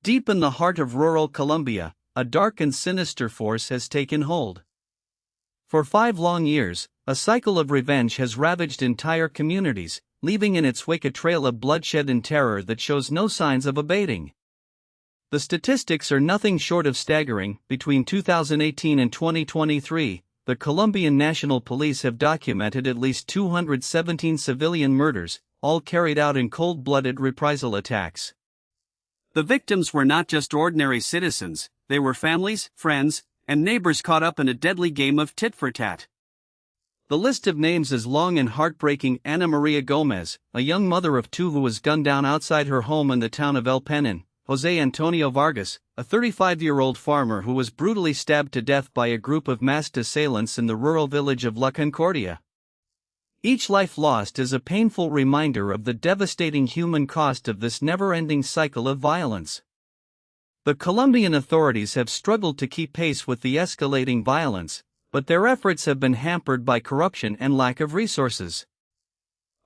Deep in the heart of rural Colombia, a dark and sinister force has taken hold. For 5 long years, a cycle of revenge has ravaged entire communities, leaving in its wake a trail of bloodshed and terror that shows no signs of abating. The statistics are nothing short of staggering. Between 2018 and 2023, the Colombian National Police have documented at least 217 civilian murders, all carried out in cold-blooded reprisal attacks. The victims were not just ordinary citizens, they were families, friends, and neighbors caught up in a deadly game of tit-for-tat. The list of names is long and heartbreaking. Ana Maria Gomez, a young mother of 2 who was gunned down outside her home in the town of El Penin. Jose Antonio Vargas, a 35-year-old farmer who was brutally stabbed to death by a group of masked assailants in the rural village of La Concordia. Each life lost is a painful reminder of the devastating human cost of this never-ending cycle of violence. The Colombian authorities have struggled to keep pace with the escalating violence, but their efforts have been hampered by corruption and lack of resources.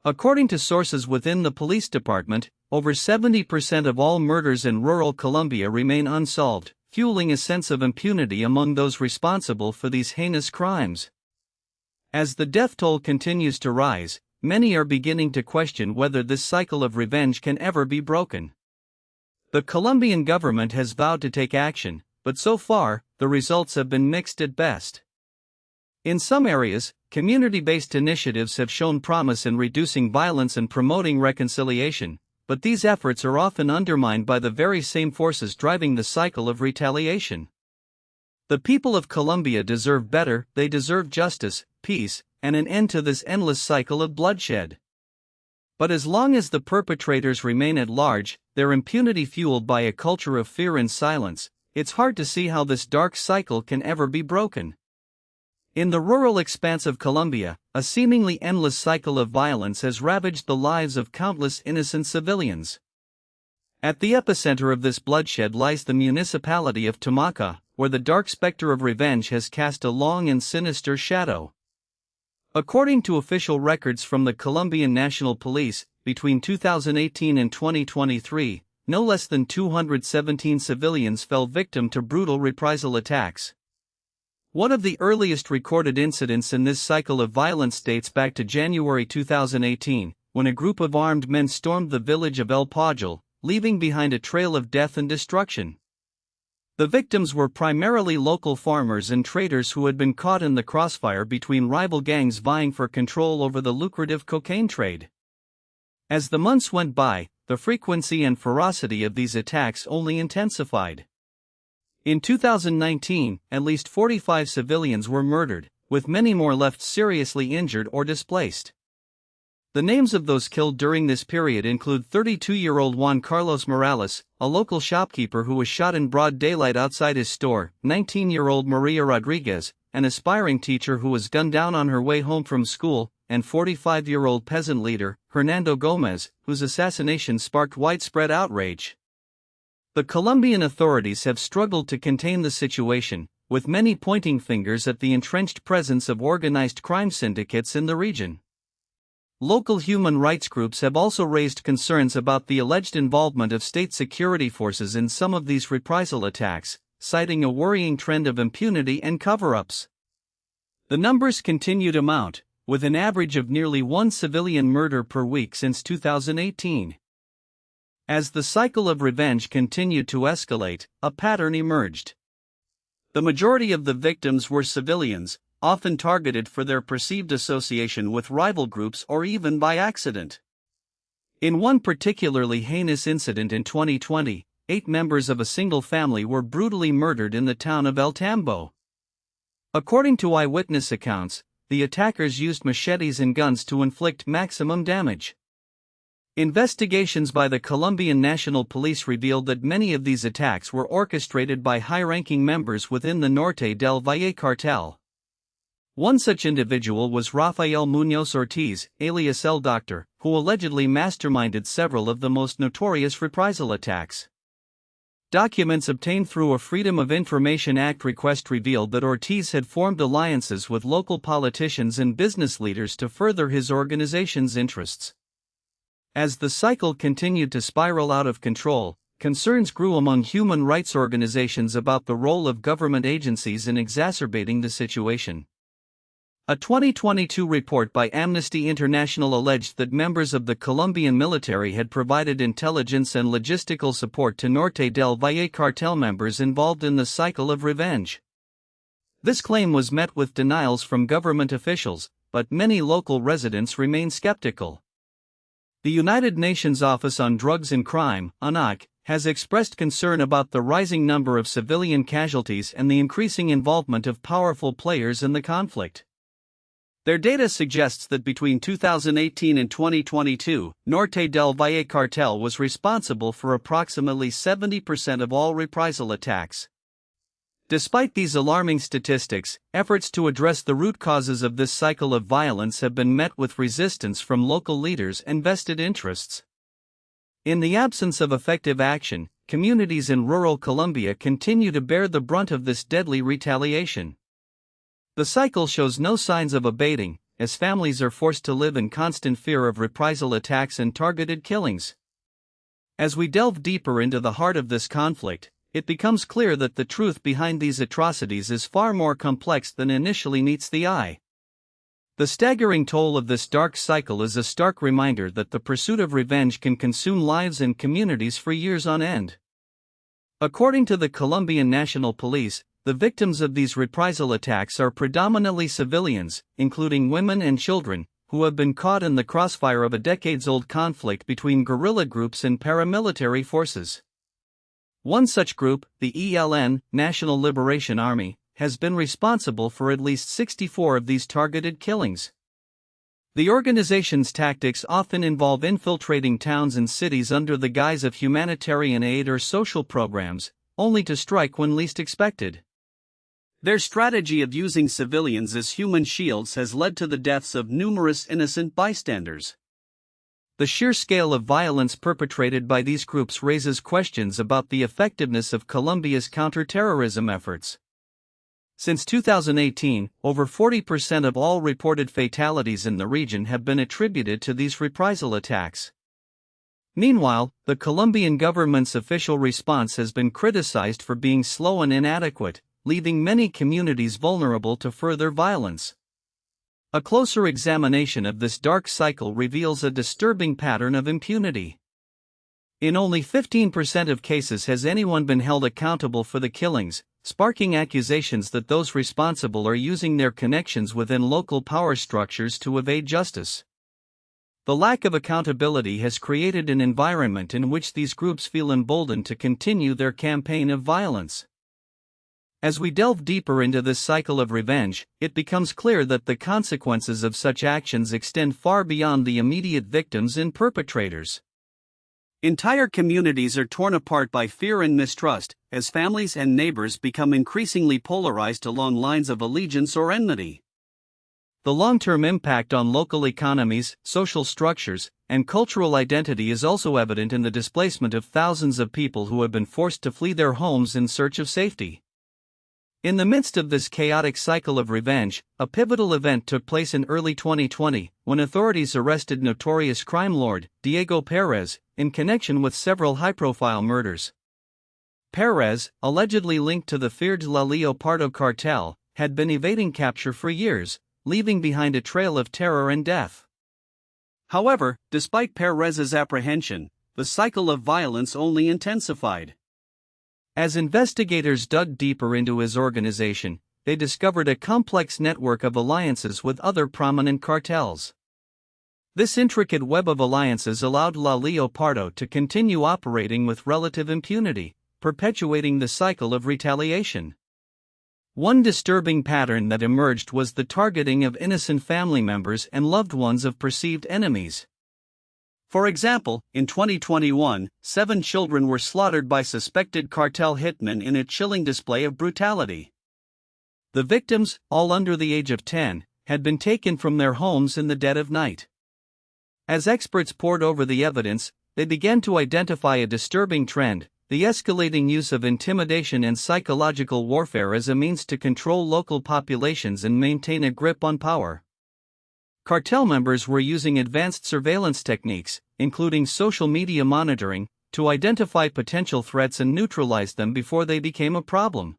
According to sources within the police department, over 70% of all murders in rural Colombia remain unsolved, fueling a sense of impunity among those responsible for these heinous crimes. As the death toll continues to rise, many are beginning to question whether this cycle of revenge can ever be broken. The Colombian government has vowed to take action, but so far, the results have been mixed at best. In some areas, community-based initiatives have shown promise in reducing violence and promoting reconciliation, but these efforts are often undermined by the very same forces driving the cycle of retaliation. The people of Colombia deserve better. They deserve justice, peace, and an end to this endless cycle of bloodshed. But as long as the perpetrators remain at large, their impunity fueled by a culture of fear and silence, it's hard to see how this dark cycle can ever be broken. In the rural expanse of Colombia, a seemingly endless cycle of violence has ravaged the lives of countless innocent civilians. At the epicenter of this bloodshed lies the municipality of Tumaca, where the dark specter of revenge has cast a long and sinister shadow. According to official records from the Colombian National Police, between 2018 and 2023, no less than 217 civilians fell victim to brutal reprisal attacks. One of the earliest recorded incidents in this cycle of violence dates back to January 2018, when a group of armed men stormed the village of El Pajal, leaving behind a trail of death and destruction. The victims were primarily local farmers and traders who had been caught in the crossfire between rival gangs vying for control over the lucrative cocaine trade. As the months went by, the frequency and ferocity of these attacks only intensified. In 2019, at least 45 civilians were murdered, with many more left seriously injured or displaced. The names of those killed during this period include 32-year-old Juan Carlos Morales, a local shopkeeper who was shot in broad daylight outside his store, 19-year-old Maria Rodriguez, an aspiring teacher who was gunned down on her way home from school, and 45-year-old peasant leader, Hernando Gomez, whose assassination sparked widespread outrage. The Colombian authorities have struggled to contain the situation, with many pointing fingers at the entrenched presence of organized crime syndicates in the region. Local human rights groups have also raised concerns about the alleged involvement of state security forces in some of these reprisal attacks, citing a worrying trend of impunity and cover-ups. The numbers continue to mount, with an average of nearly 1 civilian murder per week since 2018. As the cycle of revenge continued to escalate, a pattern emerged. The majority of the victims were civilians, often targeted for their perceived association with rival groups or even by accident. In one particularly heinous incident in 2020, 8 members of a single family were brutally murdered in the town of El Tambo. According to eyewitness accounts, the attackers used machetes and guns to inflict maximum damage. Investigations by the Colombian National Police revealed that many of these attacks were orchestrated by high-ranking members within the Norte del Valle cartel. One such individual was Rafael Muñoz Ortiz, alias El Doctor, who allegedly masterminded several of the most notorious reprisal attacks. Documents obtained through a Freedom of Information Act request revealed that Ortiz had formed alliances with local politicians and business leaders to further his organization's interests. As the cycle continued to spiral out of control, concerns grew among human rights organizations about the role of government agencies in exacerbating the situation. A 2022 report by Amnesty International alleged that members of the Colombian military had provided intelligence and logistical support to Norte del Valle cartel members involved in the cycle of revenge. This claim was met with denials from government officials, but many local residents remain skeptical. The United Nations Office on Drugs and Crime, UNOC, has expressed concern about the rising number of civilian casualties and the increasing involvement of powerful players in the conflict. Their data suggests that between 2018 and 2022, Norte del Valle cartel was responsible for approximately 70% of all reprisal attacks. Despite these alarming statistics, efforts to address the root causes of this cycle of violence have been met with resistance from local leaders and vested interests. In the absence of effective action, communities in rural Colombia continue to bear the brunt of this deadly retaliation. The cycle shows no signs of abating, as families are forced to live in constant fear of reprisal attacks and targeted killings. As we delve deeper into the heart of this conflict, it becomes clear that the truth behind these atrocities is far more complex than initially meets the eye. The staggering toll of this dark cycle is a stark reminder that the pursuit of revenge can consume lives and communities for years on end. According to the Colombian National Police, the victims of these reprisal attacks are predominantly civilians, including women and children, who have been caught in the crossfire of a decades-old conflict between guerrilla groups and paramilitary forces. One such group, the ELN, National Liberation Army, has been responsible for at least 64 of these targeted killings. The organization's tactics often involve infiltrating towns and cities under the guise of humanitarian aid or social programs, only to strike when least expected. Their strategy of using civilians as human shields has led to the deaths of numerous innocent bystanders. The sheer scale of violence perpetrated by these groups raises questions about the effectiveness of Colombia's counter-terrorism efforts. Since 2018, over 40% of all reported fatalities in the region have been attributed to these reprisal attacks. Meanwhile, the Colombian government's official response has been criticized for being slow and inadequate, leaving many communities vulnerable to further violence. A closer examination of this dark cycle reveals a disturbing pattern of impunity. In only 15% of cases has anyone been held accountable for the killings, sparking accusations that those responsible are using their connections within local power structures to evade justice. The lack of accountability has created an environment in which these groups feel emboldened to continue their campaign of violence. As we delve deeper into this cycle of revenge, it becomes clear that the consequences of such actions extend far beyond the immediate victims and perpetrators. Entire communities are torn apart by fear and mistrust, as families and neighbors become increasingly polarized along lines of allegiance or enmity. The long-term impact on local economies, social structures, and cultural identity is also evident in the displacement of thousands of people who have been forced to flee their homes in search of safety. In the midst of this chaotic cycle of revenge, a pivotal event took place in early 2020, when authorities arrested notorious crime lord, Diego Perez, in connection with several high-profile murders. Perez, allegedly linked to the feared La Leopardo cartel, had been evading capture for years, leaving behind a trail of terror and death. However, despite Perez's apprehension, the cycle of violence only intensified. As investigators dug deeper into his organization, they discovered a complex network of alliances with other prominent cartels. This intricate web of alliances allowed La Leopardo to continue operating with relative impunity, perpetuating the cycle of retaliation. One disturbing pattern that emerged was the targeting of innocent family members and loved ones of perceived enemies. For example, in 2021, 7 children were slaughtered by suspected cartel hitmen in a chilling display of brutality. The victims, all under the age of 10, had been taken from their homes in the dead of night. As experts pored over the evidence, they began to identify a disturbing trend: the escalating use of intimidation and psychological warfare as a means to control local populations and maintain a grip on power. Cartel members were using advanced surveillance techniques, including social media monitoring, to identify potential threats and neutralize them before they became a problem.